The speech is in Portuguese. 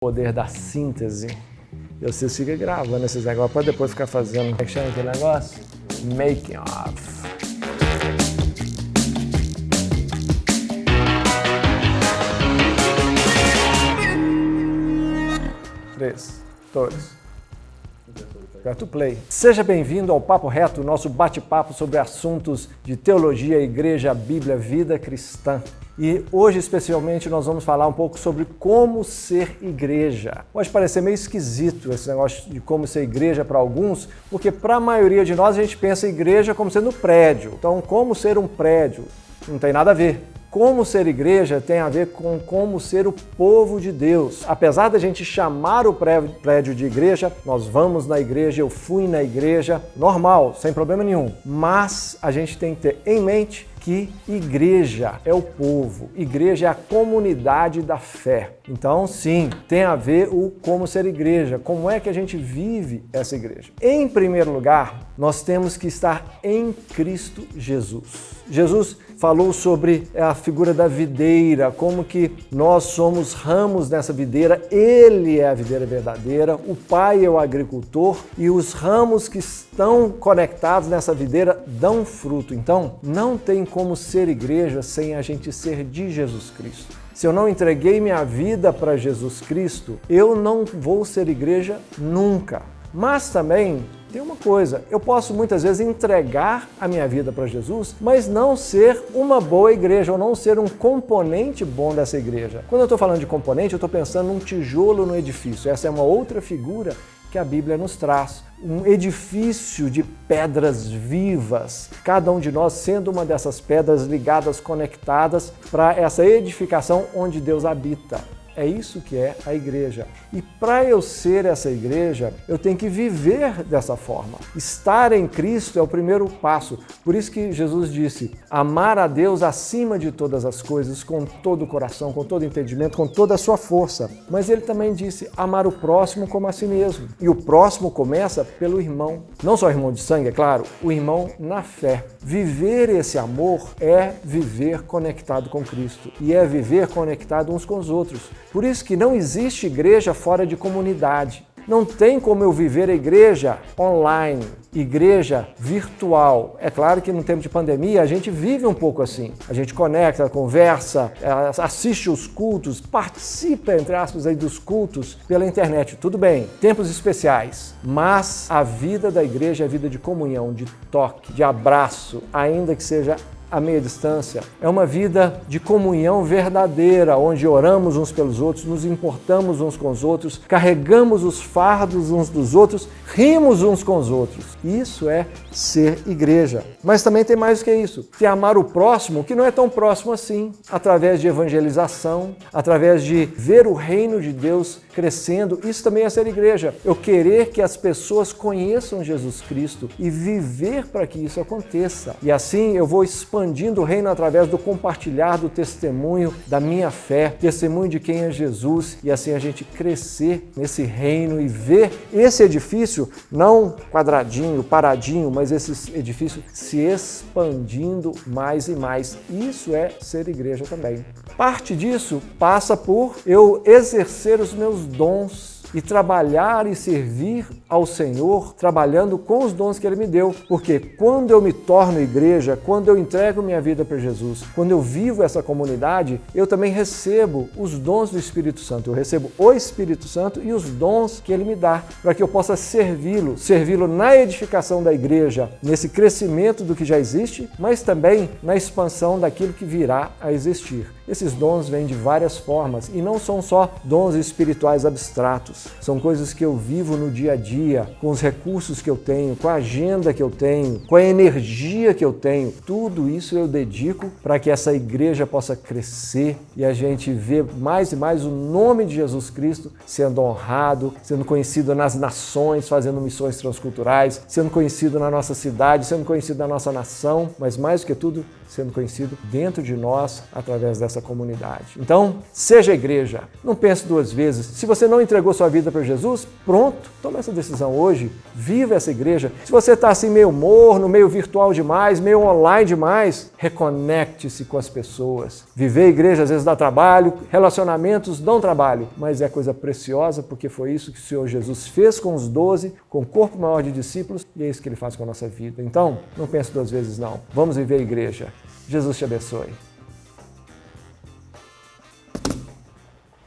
Poder da síntese. E você fica gravando esses negócios para depois ficar fazendo. Como é que chama aquele negócio? Making of. 3, 2. To play. Seja bem-vindo ao Papo Reto, nosso bate-papo sobre assuntos de teologia, igreja, Bíblia, vida cristã. E hoje, especialmente, nós vamos falar um pouco sobre como ser igreja. Pode parecer meio esquisito esse negócio de como ser igreja para alguns, porque para a maioria de nós a gente pensa em igreja como sendo prédio. Então, como ser um prédio? Não tem nada a ver. Como ser igreja tem a ver com como ser o povo de Deus. Apesar da gente chamar o prédio de igreja, nós vamos na igreja, eu fui na igreja, normal, sem problema nenhum. Mas a gente tem que ter em mente que igreja é o povo, igreja é a comunidade da fé. Então, sim, tem a ver o como ser igreja, como é que a gente vive essa igreja. Em primeiro lugar, nós temos que estar em Cristo Jesus. Jesus falou sobre a figura da videira, como que nós somos ramos nessa videira, Ele é a videira verdadeira, o Pai é o agricultor e os ramos que estão conectados nessa videira dão fruto. Então, não tem como ser igreja sem a gente ser de Jesus Cristo. Se eu não entreguei minha vida para Jesus Cristo, eu não vou ser igreja nunca. Mas também tem uma coisa, eu posso muitas vezes entregar a minha vida para Jesus, mas não ser uma boa igreja, ou não ser um componente bom dessa igreja. Quando eu estou falando de componente, eu estou pensando num tijolo no edifício. Essa é uma outra figura que a Bíblia nos traz. Um edifício de pedras vivas, cada um de nós sendo uma dessas pedras ligadas, conectadas para essa edificação onde Deus habita. É isso que é a igreja. E para eu ser essa igreja, eu tenho que viver dessa forma. Estar em Cristo é o primeiro passo. Por isso que Jesus disse, amar a Deus acima de todas as coisas, com todo o coração, com todo o entendimento, com toda a sua força. Mas ele também disse, amar o próximo como a si mesmo. E o próximo começa pelo irmão. Não só o irmão de sangue, é claro, o irmão na fé. Viver esse amor é viver conectado com Cristo. E é viver conectado uns com os outros. Por isso que não existe igreja fora de comunidade. Não tem como eu viver a igreja online, igreja virtual. É claro que no tempo de pandemia a gente vive um pouco assim. A gente conecta, conversa, assiste os cultos, participa, entre aspas, aí dos cultos pela internet. Tudo bem, tempos especiais. Mas a vida da igreja é a vida de comunhão, de toque, de abraço, ainda que seja a meia distância. É uma vida de comunhão verdadeira, onde oramos uns pelos outros, nos importamos uns com os outros, carregamos os fardos uns dos outros, rimos uns com os outros. Isso é ser igreja. Mas também tem mais do que isso. Tem amar o próximo, que não é tão próximo assim, através de evangelização, através de ver o reino de Deus crescendo. Isso também é ser igreja. Eu querer que as pessoas conheçam Jesus Cristo e viver para que isso aconteça. E assim eu vou expandindo o reino através do compartilhar do testemunho da minha fé, testemunho de quem é Jesus, e assim a gente crescer nesse reino e ver esse edifício, não quadradinho, paradinho, mas esse edifício se expandindo mais e mais. Isso é ser igreja também. Parte disso passa por eu exercer os meus dons e trabalhar e servir ao Senhor, trabalhando com os dons que Ele me deu. Porque quando eu me torno igreja, quando eu entrego minha vida para Jesus, quando eu vivo essa comunidade, eu também recebo os dons do Espírito Santo. Eu recebo o Espírito Santo e os dons que Ele me dá, para que eu possa servi-lo na edificação da igreja, nesse crescimento do que já existe, mas também na expansão daquilo que virá a existir. Esses dons vêm de várias formas e não são só dons espirituais abstratos. São coisas que eu vivo no dia a dia, com os recursos que eu tenho, com a agenda que eu tenho, com a energia que eu tenho. Tudo isso eu dedico para que essa igreja possa crescer e a gente vê mais e mais o nome de Jesus Cristo sendo honrado, sendo conhecido nas nações, fazendo missões transculturais, sendo conhecido na nossa cidade, sendo conhecido na nossa nação, mas mais do que tudo, sendo conhecido dentro de nós através dessa comunidade. Então, seja igreja. Não pense duas vezes. Se você não entregou sua vida para Jesus, pronto, tome essa decisão hoje. Viva essa igreja. Se você está assim meio morno, meio virtual demais, meio online demais, reconecte-se com as pessoas. Viver a igreja às vezes dá trabalho, relacionamentos dão trabalho, mas é coisa preciosa porque foi isso que o Senhor Jesus fez com os 12, com o corpo maior de discípulos, e é isso que Ele faz com a nossa vida. Então, não pense duas vezes não. Vamos viver a igreja. Jesus te abençoe.